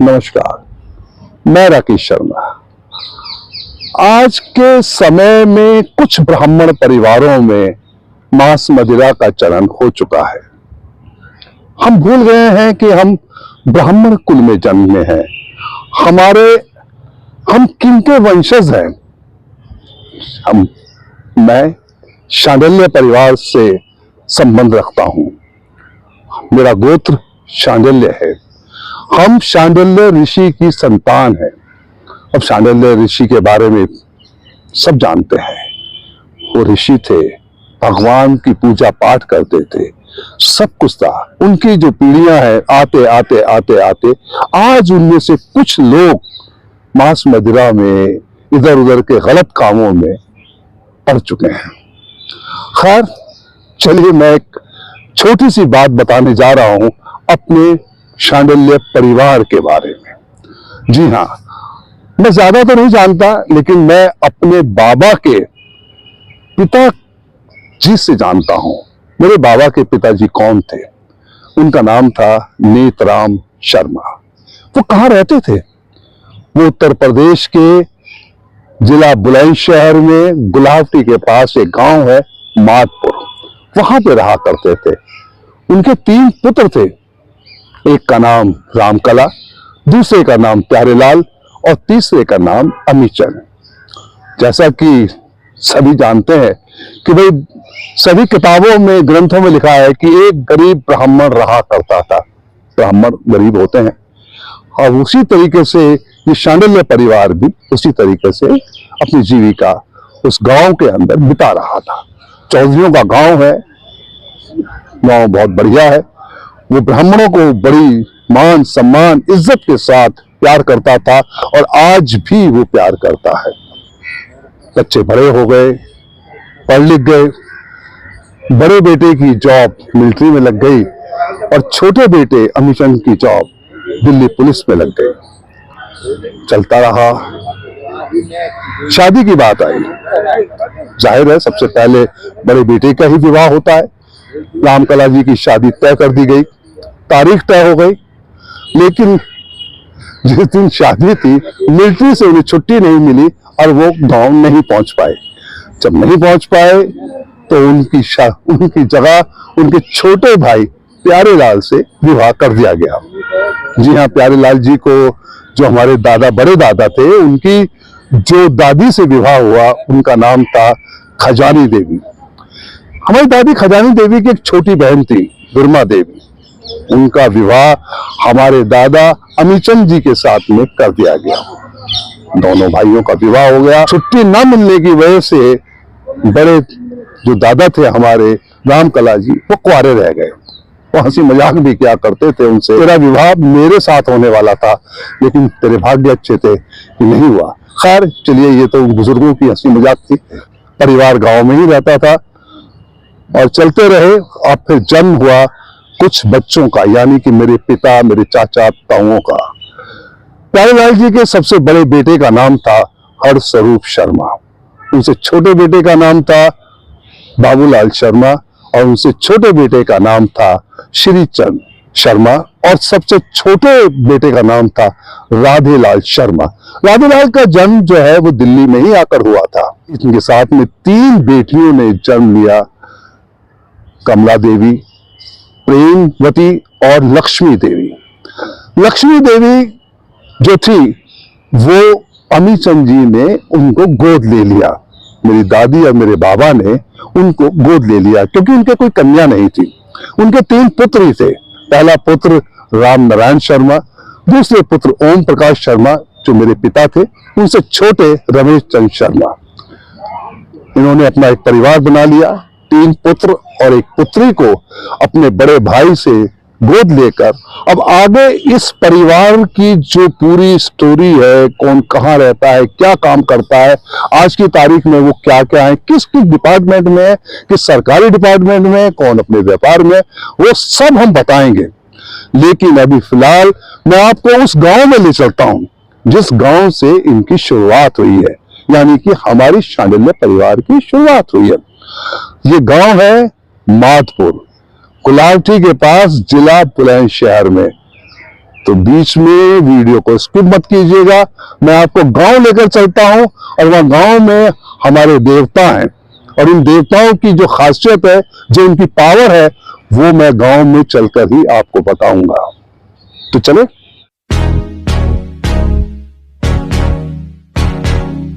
नमस्कार, मैं राकेश शर्मा। आज के समय में कुछ ब्राह्मण परिवारों में मांस मदिरा का चलन हो चुका है। हम भूल गए हैं कि हम ब्राह्मण कुल में जन्मे हैं। हम किनके वंशज हैं? मैं शांडिल्य परिवार से संबंध रखता हूं। मेरा गोत्र शांडिल्य है। हम शांडिल्य ऋषि की संतान हैं। अब शांडिल्य ऋषि के बारे में सब जानते हैं। वो ऋषि थे, भगवान की पूजा पाठ करते थे, सब कुछ था। उनकी जो पीढ़ियां हैं, आते आते आते आते आज उनमें से कुछ लोग मांस मदिरा में, इधर उधर के गलत कामों में पड़ चुके हैं। खैर, चलिए मैं एक छोटी सी बात बताने जा रहा हूं अपने शांडिल्य परिवार के बारे में। जी हाँ, मैं ज्यादा तो नहीं जानता, लेकिन मैं अपने बाबा के पिताजी से जानता हूं। मेरे बाबा के पिताजी कौन थे? उनका नाम था नेतराम शर्मा। वो कहाँ रहते थे? वो उत्तर प्रदेश के जिला बुलंदशहर में गुलावटी के पास एक गांव है माधपुर, वहां पे रहा करते थे। उनके 3 पुत्र थे। एक का नाम रामकला, दूसरे का नाम प्यारेलाल और तीसरे का नाम अमीचंद। जैसा कि सभी जानते हैं कि भाई सभी किताबों में, ग्रंथों में लिखा है कि एक गरीब ब्राह्मण रहा करता था। ब्राह्मण गरीब होते हैं, और उसी तरीके से ये शांडिल्य परिवार भी उसी तरीके से अपनी जीविका उस गांव के अंदर बिता रहा था। चौधरियों का गांव है, गांव बहुत बढ़िया है। वो ब्राह्मणों को बड़ी मान सम्मान इज्जत के साथ प्यार करता था, और आज भी वो प्यार करता है। बच्चे बड़े हो गए, पढ़ लिख गए। बड़े बेटे की जॉब मिलिट्री में लग गई, और छोटे बेटे अमीचंद की जॉब दिल्ली पुलिस में लग गई। चलता रहा। शादी की बात आई। जाहिर है, सबसे पहले बड़े बेटे का ही विवाह होता है। रामकला जी की शादी तय कर दी गई, तारीख तय हो गई। लेकिन जिस दिन शादी थी, मिलिट्री से उन्हें छुट्टी नहीं मिली और वो गांव नहीं पहुंच पाए। जब नहीं पहुंच पाए तो उनकी जगह उनके छोटे भाई प्यारेलाल से विवाह कर दिया गया। जी हाँ, प्यारेलाल जी को, जो हमारे दादा, बड़े दादा थे, उनकी जो दादी से विवाह हुआ, उनका नाम था खजानी देवी। हमारी दादी खजानी देवी की एक छोटी बहन थी, दुर्मा देवी। उनका विवाह हमारे दादा अमीचंद जी के साथ में कर दिया गया। दोनों भाइयों का विवाह हो गया। छुट्टी न मिलने की वजह से बड़े जो दादा थे हमारे रामकला जी, वो कुंवारे रह गए। वो हंसी मजाक भी किया करते थे उनसे, तेरा विवाह मेरे साथ होने वाला था, लेकिन तेरे भाग्य अच्छे थे कि नहीं हुआ। खैर, चलिए, ये तो बुजुर्गों की हंसी मजाक थी। परिवार गांव में ही रहता था और चलते रहे। और फिर जन्म हुआ कुछ बच्चों का, यानी कि मेरे पिता, मेरे चाचा, ताऊओं का। प्यारेलाल जी के सबसे बड़े बेटे का नाम था हरस्वरूप शर्मा। उनसे छोटे बेटे का नाम था बाबूलाल शर्मा, और उनसे छोटे बेटे का नाम था श्रीचंद शर्मा, और सबसे छोटे बेटे का नाम था राधेलाल शर्मा। राधेलाल का जन्म जो है वो दिल्ली में ही आकर हुआ था। इनके साथ में 3 बेटियों ने जन्म लिया, कमला देवी, प्रेमवती और लक्ष्मी देवी। लक्ष्मी देवी जो थी, वो अमीचंद जी ने उनको गोद ले लिया। मेरी दादी और मेरे बाबा ने उनको गोद ले लिया, क्योंकि उनके कोई कन्या नहीं थी। उनके 3 पुत्र ही थे। पहला पुत्र राम नारायण शर्मा, दूसरे पुत्र ओम प्रकाश शर्मा जो मेरे पिता थे, उनसे छोटे रमेश चंद शर्मा। इन्होंने अपना एक परिवार बना लिया। 3 पुत्र और एक पुत्री को अपने बड़े भाई से गोद लेकर अब आगे इस परिवार की जो पूरी स्टोरी है, कौन कहाँ रहता है, क्या काम करता है, आज की तारीख में वो क्या क्या है, किस किस डिपार्टमेंट में है, किस सरकारी डिपार्टमेंट में, कौन अपने व्यापार में, वो सब हम बताएंगे। लेकिन अभी फिलहाल मैं आपको उस गांव में ले चलता हूं जिस गांव से इनकी शुरुआत हुई है, यानी कि हमारी शांडिल्य परिवार की शुरुआत हुई है। ये गांव है माधपुर, गुलावटी के पास, जिला बुलंदशहर में। तो बीच में वीडियो को स्किप मत कीजिएगा। मैं आपको गांव लेकर चलता हूं और वहां गांव में हमारे देवता हैं और उन देवताओं की जो खासियत है, जो उनकी पावर है, वो मैं गांव में चलकर ही आपको बताऊंगा। तो चले।